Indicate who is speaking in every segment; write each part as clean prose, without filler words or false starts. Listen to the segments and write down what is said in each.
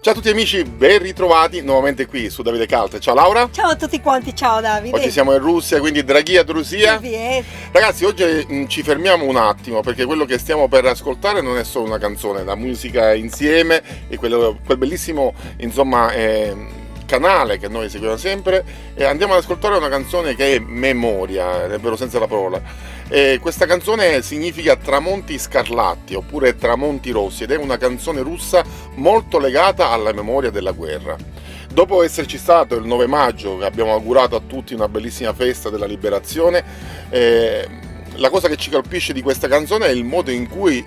Speaker 1: Ciao a tutti amici, ben ritrovati nuovamente qui su Davide Cult. Ciao Laura.
Speaker 2: Ciao a tutti quanti, ciao Davide.
Speaker 1: Oggi siamo in Russia, quindi Draghi Drusia. Ragazzi, oggi ci fermiamo un attimo perché quello che stiamo per ascoltare non è solo una canzone, la musica insieme e quel bellissimo, insomma, canale che noi seguiamo sempre, e andiamo ad ascoltare una canzone che è memoria, nel vero senso della parola. Questa canzone significa tramonti scarlatti oppure tramonti rossi ed è una canzone russa molto legata alla memoria della guerra. Dopo esserci stato il 9 maggio, che abbiamo augurato a tutti una bellissima festa della liberazione, la cosa che ci colpisce di questa canzone è il modo in cui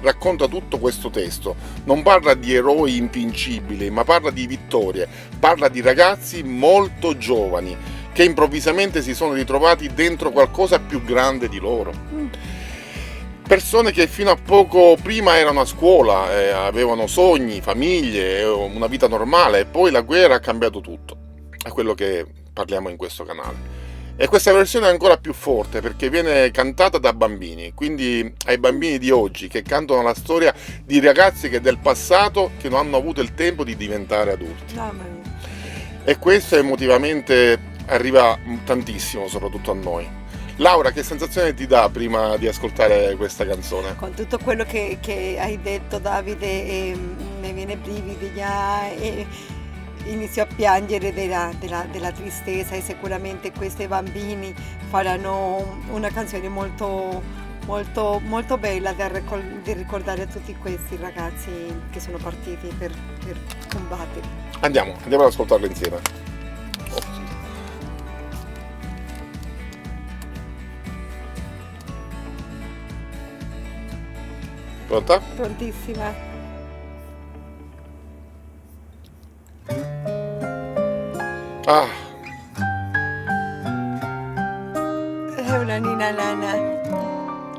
Speaker 1: racconta tutto questo testo. Non parla di eroi invincibili, ma parla di vittorie, parla di ragazzi molto giovani che improvvisamente si sono ritrovati dentro qualcosa più grande di loro. Persone che fino a poco prima erano a scuola, avevano sogni, famiglie, una vita normale, e poi la guerra ha cambiato tutto. È quello che parliamo in questo canale. E questa versione è ancora più forte perché viene cantata da bambini, quindi ai bambini di oggi che cantano la storia di ragazzi che del passato che non hanno avuto il tempo di diventare adulti. E questo emotivamente arriva tantissimo, soprattutto a noi. Laura, che sensazione ti dà prima di ascoltare questa canzone?
Speaker 2: Con tutto quello che hai detto, Davide, mi viene brividi già e inizio a piangere della tristezza, e sicuramente questi bambini faranno una canzone molto, molto, molto bella di ricordare a tutti questi ragazzi che sono partiti per combattere.
Speaker 1: Andiamo ad ascoltarla insieme. Pronta?
Speaker 2: Prontissima.
Speaker 1: Ah.
Speaker 2: È una Nina Lana.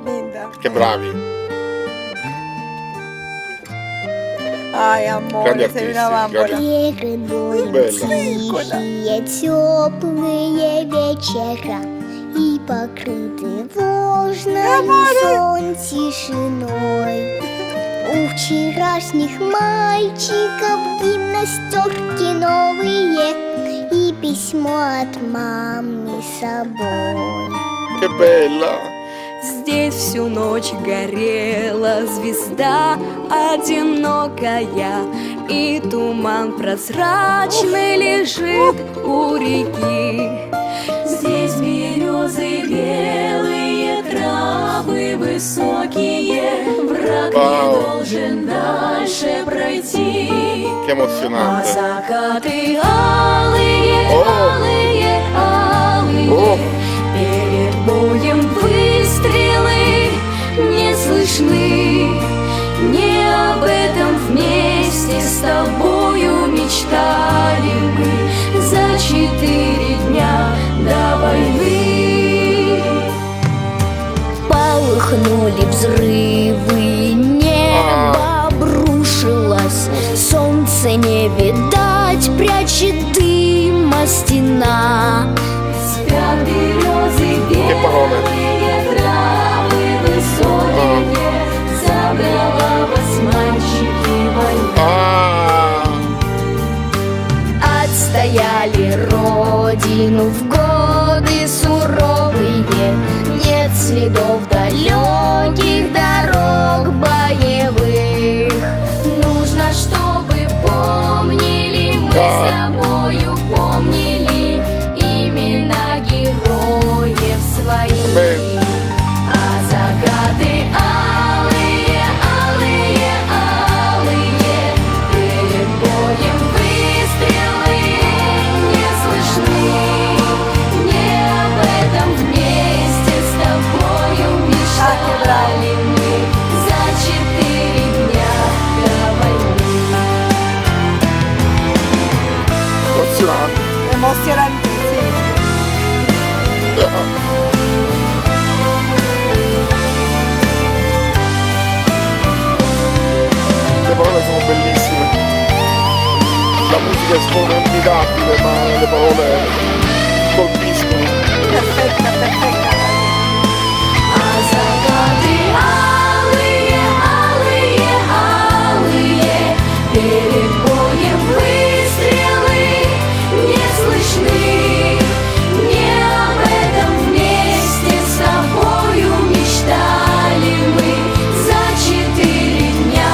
Speaker 2: Linda.
Speaker 1: Che bravi.
Speaker 2: Ai, amore, sei una bambola.
Speaker 3: Тихие, теплые вечера и покрыты влажной сон тишиной. У вчерашних мальчиков гимнастерки новые и письмо от мамы с собой.
Speaker 1: Che bella!
Speaker 4: Здесь всю ночь горела звезда одинокая, и туман прозрачный лежит у реки. Здесь березы белые, травы высокие, враг не должен дальше пройти.
Speaker 1: Che emozionante!
Speaker 4: А закаты алые, алые, алые, перед боем выстрелы не слышны. Не об этом вместе с тобою мечтали мы за 4 дня до войны.
Speaker 3: Полыхнули взрывы, небо обрушилось, солнце не видать, прячет дыма стена.
Speaker 4: Спят березы белые, травы высокие, забрала вас, мальчики, война. Отстояли родину в годы суровые, нет следов далеких дорог боевых. Нужно, чтобы помнили мы с тобою, помнили имена героев своих. А закаты алые, алые, алые, перед боем выстрелы не слышны. Не об этом вместе с тобою мечтали мы за 4 дня до войны.
Speaker 1: Emozionante!
Speaker 2: Emozionantissimo.
Speaker 1: Le parole sono bellissime, la musica è formidabile, ma le parole colpiscono.
Speaker 2: Perfetta, perfetta.
Speaker 4: А закаты алые, алые, алые, перед боем выстрелы не слышны. Не об этом вместе с тобою мечтали мы за 4 дня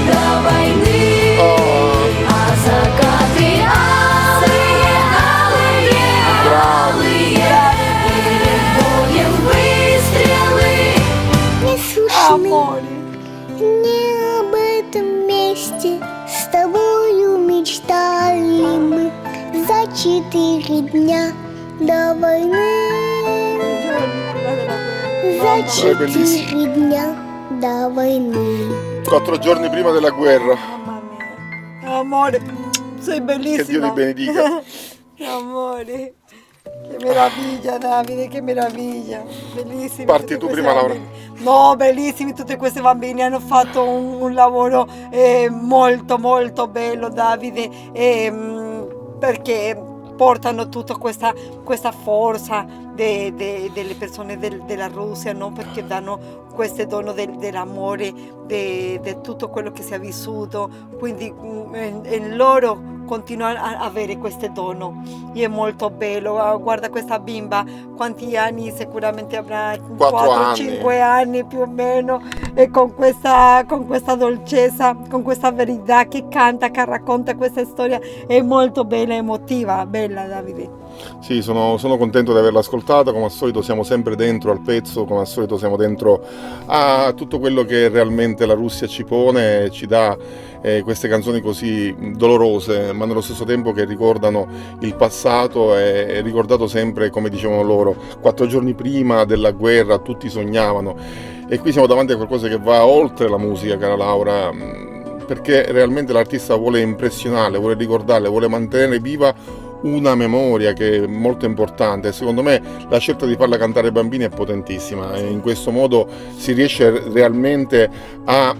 Speaker 4: до войны. А закаты алые, алые, алые, перед боем выстрелы
Speaker 3: Не слышны,
Speaker 2: Amore.
Speaker 3: не об этом месте с тобою мечтали мы за 4 дня до войны. За
Speaker 1: È bellissimo.
Speaker 3: 4 dня до войны.
Speaker 1: 4 giorni prima della guerra.
Speaker 2: Mamma mia. Amore, sei bellissima.
Speaker 1: Che Dio ti benedica.
Speaker 2: Amore, che meraviglia Davide, che meraviglia. Bellissimi.
Speaker 1: Parti
Speaker 2: tutti
Speaker 1: tu
Speaker 2: questi
Speaker 1: prima, Laura.
Speaker 2: bambini. No, bellissimi tutti questi bambini, hanno fatto un lavoro molto molto bello Davide, perché portano tutta questa forza delle persone della Russia, no? Perché danno questo dono dell'amore, di tutto quello che si è vissuto, quindi loro continuano a avere questo dono e è molto bello. Guarda questa bimba, quanti anni sicuramente avrà? 4-5 anni più o meno, e con questa dolcezza, con questa verità che canta, che racconta questa storia, è molto bella, emotiva, bella Davide.
Speaker 1: Sì, sono contento di averla ascoltata, come al solito siamo sempre dentro al pezzo, come al solito siamo dentro a tutto quello che realmente la Russia ci pone e ci dà queste canzoni così dolorose, ma nello stesso tempo che ricordano il passato e ricordato sempre, come dicevano loro, 4 giorni prima della guerra tutti sognavano, e qui siamo davanti a qualcosa che va oltre la musica, cara Laura, perché realmente l'artista vuole impressionare, vuole ricordare, vuole mantenere viva una memoria che è molto importante. Secondo me la scelta di farla cantare ai bambini è potentissima, e in questo modo si riesce realmente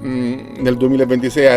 Speaker 1: nel 2026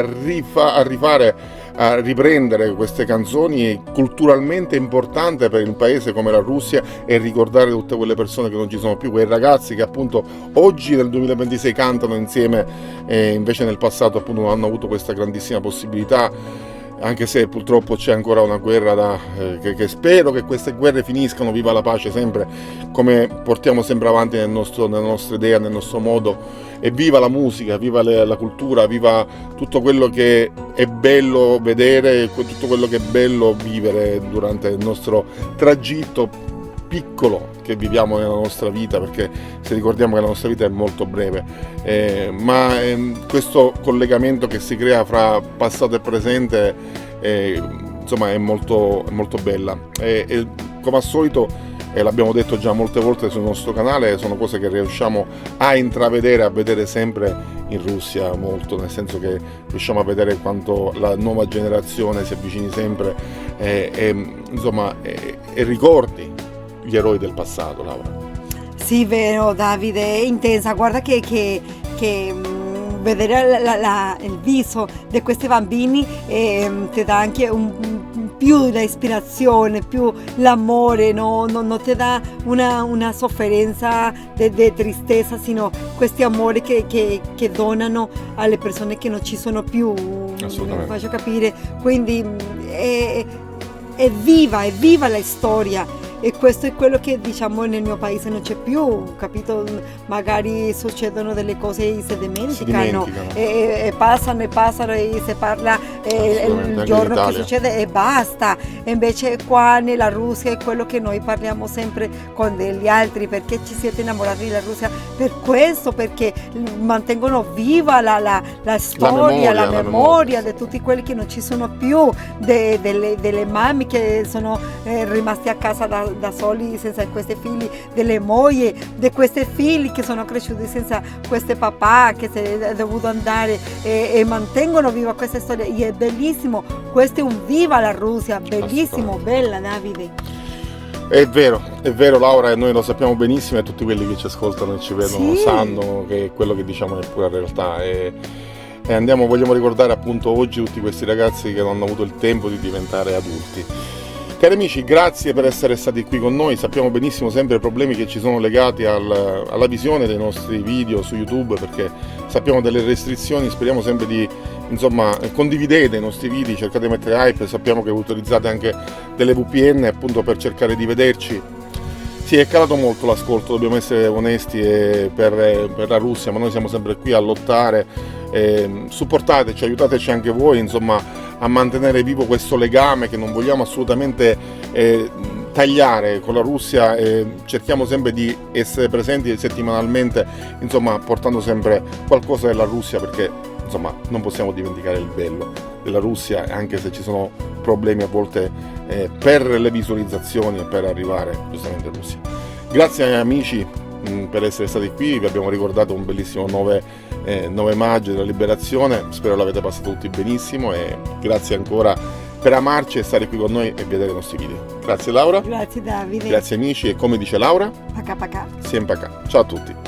Speaker 1: a riprendere queste canzoni culturalmente importanti per un paese come la Russia e ricordare tutte quelle persone che non ci sono più, quei ragazzi che appunto oggi nel 2026 cantano insieme e invece nel passato appunto non hanno avuto questa grandissima possibilità. Anche se purtroppo c'è ancora una guerra che spero che queste guerre finiscano, viva la pace sempre, come portiamo sempre avanti nella nostra idea, nel nostro modo, e viva la musica, viva la cultura, viva tutto quello che è bello vedere, tutto quello che è bello vivere durante il nostro tragitto piccolo che viviamo nella nostra vita, perché se ricordiamo che la nostra vita è molto breve, ma questo collegamento che si crea fra passato e presente insomma è molto bella, e come al solito, e l'abbiamo detto già molte volte sul nostro canale, sono cose che riusciamo a intravedere, a vedere sempre in Russia molto, nel senso che riusciamo a vedere quanto la nuova generazione si avvicini sempre insomma, e ricordi gli eroi del passato, Laura.
Speaker 2: Sì, vero Davide, è intensa, guarda che vedere il viso di questi bambini ti dà anche più l'ispirazione, più l'amore, no? Non ti dà una sofferenza di tristezza, sino questi amori che donano alle persone che non ci sono più.
Speaker 1: Assolutamente.
Speaker 2: Faccio capire, quindi è viva la storia. E questo è quello che diciamo nel mio paese non c'è più, capito? Magari succedono delle cose e si dimenticano. E passano e si parla il giorno che succede e basta. E invece qua nella Russia è quello che noi parliamo sempre con degli altri, perché ci siete innamorati della Russia per questo, perché mantengono viva la storia, la memoria di tutti quelli che non ci sono più, delle mamme che sono rimasti a casa da soli senza questi figli, delle mogli, di questi figli che sono cresciuti senza questi papà, che si è dovuto andare, e mantengono viva questa storia, e è bellissimo, questo è un viva la Russia, bellissimo, bella Davide.
Speaker 1: È vero Laura, e noi lo sappiamo benissimo, e tutti quelli che ci ascoltano e ci vedono sanno che quello che diciamo è pura realtà, e vogliamo ricordare appunto oggi tutti questi ragazzi che non hanno avuto il tempo di diventare adulti. Cari amici, grazie per essere stati qui con noi. Sappiamo benissimo sempre i problemi che ci sono legati alla visione dei nostri video su YouTube, perché sappiamo delle restrizioni, speriamo sempre di insomma condividete i nostri video, cercate di mettere hype, sappiamo che utilizzate anche delle VPN appunto per cercare di vederci. Sì, è calato molto l'ascolto, dobbiamo essere onesti per la Russia, ma noi siamo sempre qui a lottare, supportateci, aiutateci anche voi, insomma, a mantenere vivo questo legame che non vogliamo assolutamente tagliare con la Russia, cerchiamo sempre di essere presenti settimanalmente, insomma, portando sempre qualcosa della Russia, perché insomma non possiamo dimenticare il bello della Russia, anche se ci sono problemi a volte per le visualizzazioni e per arrivare giustamente in Russia. Grazie amici per essere stati qui, vi abbiamo ricordato un bellissimo 9 maggio della liberazione, spero l'avete passato tutti benissimo e grazie ancora per amarci e stare qui con noi e vedere i nostri video. Grazie Laura.
Speaker 2: Grazie Davide.
Speaker 1: Grazie amici e come dice Laura,
Speaker 2: Pacà pacà.
Speaker 1: sempre acá. Ciao a tutti.